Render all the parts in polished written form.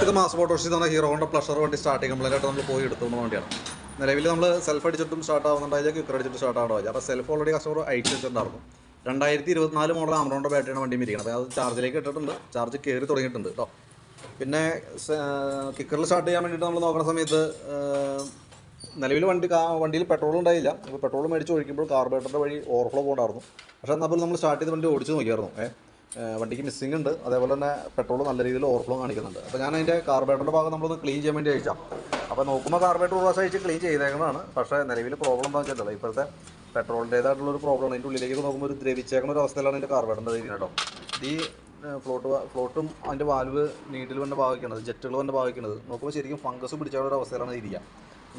ഇത് മാസ് മോട്ടോഴ്സിൽ നിന്ന് hero Honda pleasure വണ്ടി സ്റ്റാർട്ടിങ് കംപ്ലൈൻ്റ് ആയിട്ട് നമ്മൾ പോയി എടുത്തുകൊണ്ട് വണ്ടിയാണ്. നിലവിൽ നമ്മൾ സെൽഫ് അടിച്ചിട്ടും സ്റ്റാർട്ട് ആവുന്നുണ്ടായില്ല, കിക്കർ അടിച്ചിട്ട് സ്റ്റാർട്ട് ആവുന്നില്ല. അപ്പോൾ സെൽഫ് ഓൾറെഡി കസ്റ്റമർ അയച്ചു വെച്ചിട്ടുണ്ടായിരുന്നു. 2024 മോഡൽ ആമറോണിൻ്റെ ബാറ്ററിയാണ് വണ്ടി ഇരിക്കുന്നത്. അപ്പോൾ അത് ചാർജിലേക്ക് ഇട്ടിട്ടുണ്ട്, ചാർജ് കയറി തുടങ്ങിയിട്ടുണ്ട് കേട്ടോ. പിന്നെ കിക്കറിൽ സ്റ്റാർട്ട് ചെയ്യാൻ വേണ്ടിയിട്ട് നമ്മൾ നോക്കുന്ന സമയത്ത് നിലവിൽ വണ്ടിയിൽ പെട്രോൾ ഉണ്ടായില്ല. അപ്പോൾ പെട്രോൾ മേടിച്ച് ഒഴിക്കുമ്പോൾ കാർബറേറ്ററിൻ്റെ വഴി ഓവർഫ്ലോ പോകണ്ടായിരുന്നു. പക്ഷേ എന്നാൽ നമ്മൾ സ്റ്റാർട്ട് ചെയ്ത് വണ്ടി ഓടിച്ച് നോക്കിയായിരുന്നു. വണ്ടിക്ക് മിസ്സിംഗ് ഉണ്ട്, അതേപോലെ തന്നെ പെട്രോൾ നല്ല രീതിയിൽ ഓവർഫ്ലോ കാണിക്കുന്നുണ്ട്. അപ്പോൾ ഞാൻ അതിൻ്റെ കാർബറേറ്ററിൻ്റെ ഭാഗം നമ്മളൊന്ന് ക്ലീൻ ചെയ്യാൻ വേണ്ടി അയച്ചാൽ, അപ്പോൾ നോക്കുമ്പോൾ കാർബറേറ്റർ ഒരു പ്രാവശ്യം അയച്ച് ക്ലീൻ ചെയ്തേക്കുന്നതാണ്. പക്ഷേ നിലവിൽ പ്രോബ്ലം എന്താ വെച്ചിട്ടുള്ളത്, ഇപ്പോഴത്തെ പെട്രോളിൻ്റേതായിട്ടുള്ളൊരു പ്രോബ്ലം. അതിൻ്റെ ഉള്ളിലേക്ക് നോക്കുമ്പോൾ ഒരു ദ്രവിച്ചേക്കുന്ന ഒരു അവസ്ഥയിലാണ് അതിൻ്റെ കാർബറേറ്ററിൻ്റെ ഇരിക്കുന്നത് കേട്ടോ. ഈ ഫ്ലോട്ടും അതിൻ്റെ വാൽവ് നീഡിൽ വന്ന ഭാഗിക്കുന്നത്, ജെറ്റുകൾ വന്ന ഭാഗിക്കുന്നത് നോക്കുമ്പോൾ ശരിക്കും ഫംഗസ് പിടിച്ച ഒരു അവസ്ഥയിലാണ് ഇരിക്കുക.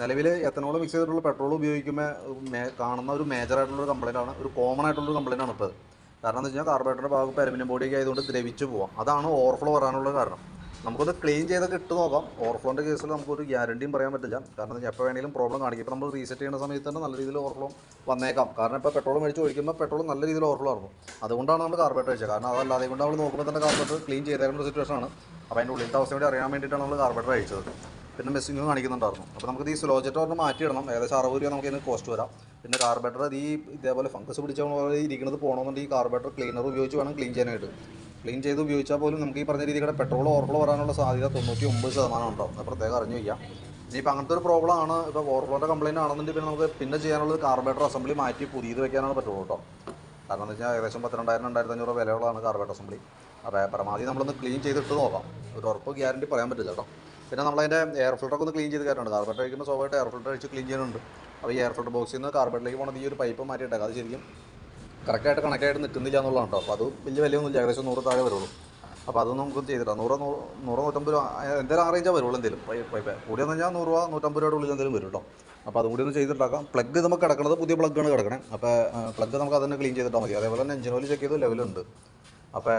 നിലവിൽ എത്തനോൾ മിക്സ് ചെയ്തിട്ടുള്ള പെട്രോൾ ഉപയോഗിക്കുമ്പോൾ കാണുന്ന ഒരു മേജറായിട്ടുള്ളൊരു കംപ്ലൈൻ്റാണ്, ഒരു കോമൺ ആയിട്ടുള്ളൊരു കംപ്ലൈൻ്റാണ് ഇപ്പോൾ. കാരണം എന്ന് വെച്ച് കഴിഞ്ഞാൽ കാർബറേറ്ററിൻ്റെ ഭാഗം ഇപ്പോൾ അലുമിനിയം ബോഡിയൊക്കെ ആയതുകൊണ്ട് ദ്രവിച്ച് പോകാം. അതാണ് ഓവർഫ്ലോ വരാനുള്ള കാരണം. നമുക്കൊന്ന് ക്ലീൻ ചെയ്തൊക്കെ ഇട്ട് നോക്കാം. ഓവർഫ്ലോൻ്റെ കേസിൽ നമുക്കൊരു ഗ്യാരണ്ടിയും പറയാൻ പറ്റില്ല. കാരണം എപ്പോൾ വേണമെങ്കിലും പ്രോബ്ലം കാണിക്കും. ഇപ്പോൾ നമ്മൾ റീസെറ്റ് ചെയ്യുന്ന സമയത്ത് തന്നെ നല്ല രീതിയിൽ ഓവർഫ്ലോ വന്നേക്കാം. കാരണം ഇപ്പോൾ പെട്രോൾ മേടിച്ച് ഒഴിക്കുമ്പോൾ പെട്രോൾ നല്ല രീതിയിൽ ഓവർഫ്ലോ ആയിരുന്നു. അതുകൊണ്ടാണ് നമ്മൾ കാർബറേറ്റർ അയച്ചത്. കാരണം അതല്ലാതെ കൊണ്ട് നമ്മൾ നോക്കുമ്പോൾ തന്നെ കാർബറേറ്റർ ക്ലീൻ ചെയ്തേക്കുന്ന ഒരു സിറ്റുവേഷനാണ്. അപ്പോൾ അതിൻ്റെ ഉള്ളിലത്തെ അവസ്ഥ കൂടി അറിയാൻ വേണ്ടിയിട്ടാണ് നമ്മൾ കാർബറേറ്റർ അയച്ചത്. പിന്നെ മെസ്സിങ് കാണിക്കുന്നുണ്ടായിരുന്നു. അപ്പോൾ നമുക്ക് ഈ സ്ലോ ജെറ്റ് ഒന്ന് മാറ്റിയിടണം. ഏകദേശം 60 രൂപ നമുക്ക് ഇതിന് കോസ്റ്റ് വരാം. പിന്നെ കാർബറേറ്റർ ഇതേപോലെ ഫംഗസ് പിടിച്ച ഇരിക്കുന്നത് പോകണമെന്നുണ്ടെങ്കിൽ ഈ കാർബറേറ്റർ ക്ലീനർ ഉപയോഗിച്ച് വേണം ക്ലീൻ ചെയ്യാനായിട്ട്. ക്ലീൻ ചെയ്ത് ഉപയോഗിച്ചാൽ പോലും നമുക്ക് ഈ പറഞ്ഞ രീതിയുടെ പെട്രോൾ ഓവർഫ്ലോ വരാനുള്ള സാധ്യത 99% ഉണ്ടാവും. അത് പ്രത്യേകം അറിഞ്ഞു വയ്ക്കാം. ഇനിയിപ്പോൾ അങ്ങനത്തെ ഒരു പ്രോബ്ലം ആണ്. ഇപ്പോൾ ഓവർഫ്ലോൻ്റെ കംപ്ലയിൻ്റ് ആണെന്നുണ്ടെങ്കിൽ പിന്നെ നമുക്ക് പിന്നെ ചെയ്യാനുള്ളത് കാർബറേറ്റർ അസംബ്ലി മാറ്റി പുതിയത് വെക്കാനാണ് പറ്റുള്ളൂ കേട്ടോ. കാരണം എന്ന് വെച്ചാൽ ഏകദേശം 12,000-2,500 വിലയുള്ളതാണ് കാർബറേറ്റർ അസംബ്ലി. അപ്പോൾ പരമാവധി നമ്മളൊന്ന് ക്ലീൻ ചെയ്തിട്ട് നോക്കാം. ഒരു ഉറപ്പ് ഗ്യാരണ്ടി പറയാൻ പറ്റില്ല കേട്ടോ. പിന്നെ നമ്മളതിൻ്റെ എയർ ഫിൽറ്ററൊക്കെ ഒന്ന് ക്ലീൻ ചെയ്ത് കയറുന്നുണ്ട്. കാർബറേറ്റർ കഴിക്കുമ്പോൾ സ്വാഭാവികമായിട്ട് എയർ ഫിൽറ്റർ അടിച്ച് ക്ലീൻ ചെയ്യുന്നുണ്ട്. അപ്പോൾ ഈ എയർ ഫിൽറ്റർ ബോക്സിൽ നിന്ന് കാർബറേറ്ററിലേക്ക് പോകുന്നത് ഈ ഒരു പൈപ്പ് മാറ്റിയിട്ടേക്കാം. അത് ശരിക്കും കറക്റ്റായിട്ട് കണക്റ്റായിട്ട് നിൽക്കുന്നില്ല എന്നുള്ളതാണ് കേട്ടോ. അപ്പോൾ അത് വലിയ വിലയൊന്നുമില്ല, ഏകദേശം 100 താഴെ വരുള്ളൂ. അപ്പോൾ അതൊന്നും നമുക്ക് ചെയ്തിട്ടാണ് 100-150 രൂപ എന്തെങ്കിലും അറേഞ്ചാൽ വരുള്ളൂ. എന്തെങ്കിലും പൈപ്പ് കൂടിയെന്ന് കഴിഞ്ഞാൽ 100 രൂപ 150 രൂപയുടെ ഉള്ളിൽ എന്തെങ്കിലും വരും കേട്ടോ. അപ്പോൾ അതും കൂടി ഒന്ന് ചെയ്തിട്ടാക്കാം. പ്ലഗ് നമുക്ക് കിടക്കുന്നത് പുതിയ പ്ലഗ്ഗാണ് കിടക്കണേ. അപ്പോൾ പ്ലഗ് നമുക്ക് അതിനെ ക്ലീൻ ചെയ്തിട്ടാൽ മതി. അതേപോലെ തന്നെ എഞ്ചിൻ ഓയിൽ ചെക്ക് ചെയ്ത് ലെവലുണ്ട്. അപ്പോൾ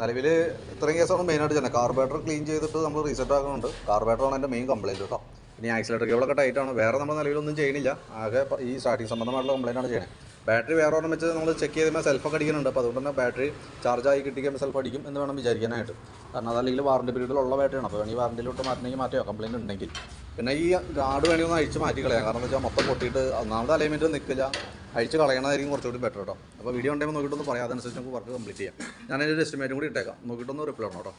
നിലവിൽ ഇത്രയും കേസാണ് മെയിനായിട്ട് ചെയ്യുന്നത്. കാർബറേറ്റർ ക്ലീൻ ചെയ്തിട്ട് നമ്മൾ റീസെറ്റ് ആക്കുന്നുണ്ട്. കാർബറേറ്ററാണ് എൻ്റെ മെയിൻ കംപ്ലയിൻറ്റ് കേട്ടോ. ഇനി ആക്സിലേറ്റർ കേബിളൊക്കെ ടൈറ്റാണ്. വേറെ നമ്മൾ നിലവിലൊന്നും ചെയ്യണില്ല. ആകെ ഈ സ്റ്റാർട്ടിങ് സംബന്ധമായിട്ടുള്ള കംപ്ലയിൻ്റാണ് ചെയ്യുന്നത്. ബാറ്ററി വേറെ ഒരെണ്ണം വെച്ച് നമ്മൾ ചെക്ക് ചെയ്യുമ്പോൾ സെൽഫൊക്കെ അടിക്കുന്നുണ്ട്. അപ്പോൾ അതുകൊണ്ട് തന്നെ ബാറ്ററി ചാർജായി കിട്ടിക്കുമ്പോൾ സെൽഫ് അടിക്കും എന്ന് വേണം വിചാരിക്കാനായിട്ട്. കാരണം അതല്ലെങ്കിൽ വാറണ്ടി പീരീഡിലുള്ള ബാറ്ററിയാണ്. അപ്പോൾ വേണമെങ്കിൽ വാറണ്ടിയിലോട്ട് മാറ്റണമെങ്കിൽ മാറ്റിയോ കംപ്ലയിൻ്റ് ഉണ്ടെങ്കിൽ. പിന്നെ ഈ ഗാർഡ് വേണമെങ്കിൽ ഒന്ന് അഴിച്ച് മാറ്റി കളയാം. കാരണം എന്ന് വെച്ചാൽ മൊത്തം പൊട്ടിയിട്ട് ഒന്നാമത് അലൈൻമെൻറ്റ് നിൽക്കില്ല. അഴിച്ച് കളയണമായിരിക്കും കുറച്ചുകൂടി ബെറ്റർ കേട്ടോ. അപ്പോൾ വീഡിയോ ഉണ്ടെങ്കിൽ നോക്കിയിട്ടൊന്ന് പറയാം. അതനുസരിച്ച് നമുക്ക് വർക്ക് കംപ്ലീറ്റ് ചെയ്യാം. ഞാനതിൻ്റെ ഒരു എസ്റ്റിമേറ്റും കൂടി ഇട്ടേക്കാം. നോക്കിയിട്ടൊന്ന് റിപ്ലൈ ഇടണം കേട്ടോ.